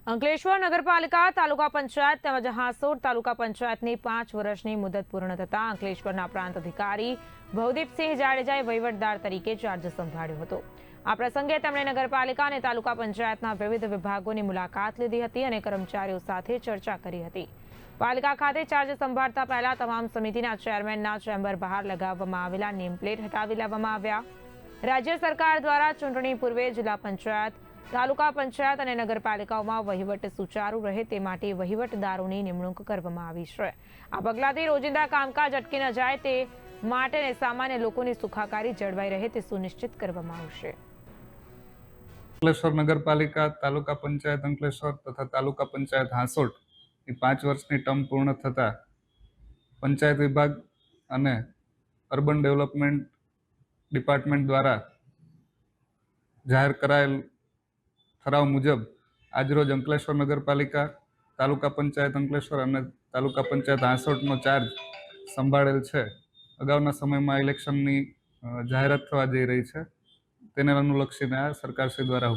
અંકલેશ્વર નગરપાલિકા, તાલુકા પંચાયત તેમજ હાંસોડ તાલુકા પંચાયતની 5 વર્ષની મુદત પૂર્ણ થતાં અંકલેશ્વરના પ્રાંત અધિકારી ભવદીપસિંહ જાડેજાએ વહીવટદાર તરીકે ચાર્જ સંભાળ્યો હતો। આ પ્રસંગે તેમણે નગરપાલિકા અને તાલુકા પંચાયતના વિવિધ વિભાગોની મુલાકાત લીધી હતી અને કર્મચારીઓ સાથે ચર્ચા કરી હતી। પાલિકા ખાતે ચાર્જ સંભાળતા પહેલા તમામ સમિતિના ચેરમેનના ચેમ્બર બહાર લગાવવામાં આવેલા નેમ પ્લેટ હટાવી લેવામાં આવ્યા। રાજ્ય સરકાર દ્વારા ચૂંટણી પૂર્વે જિલ્લા પંચાયત, તાલુકા પંચાયત અને નગરપાલિકાઓમાં વહીવટ સુચારુ રહે તે માટે વહીવટદારોની નિમણૂક કરવામાં આવી છે। આ પગલાંથી રોજિંદા કામકાજ અટકી ન જાય તે માટે સામાન્ય લોકોની સુખાકારી જળવાઈ રહે તે સુનિશ્ચિત કરવામાં આવશે। અંકલેશ્વર નગરપાલિકા, તાલુકા પંચાયત અંકલેશ્વર તથા તાલુકા પંચાયત હાંસોડ ની 5 વર્ષની ટર્મ પૂર્ણ થતા પંચાયત વિભાગ અને અર્બન ડેવલપમેન્ટ ડિપાર્ટમેન્ટ દ્વારા જાહેર કરાયેલ ઠરાવ મુજબ આજરોજ અંકલેશ્વર નગરપાલિકા, તાલુકા પંચાયત અંકલેશ્વર અને તાલુકા પંચાયત હાંસોડનો ચાર્જ સંભાળેલ છે। અગાઉના સમયમાં ઇલેક્શનની જાહેરાત થવા જઈ રહી છે, તેને અનુલક્ષીને આ સરકારશ્રી દ્વારા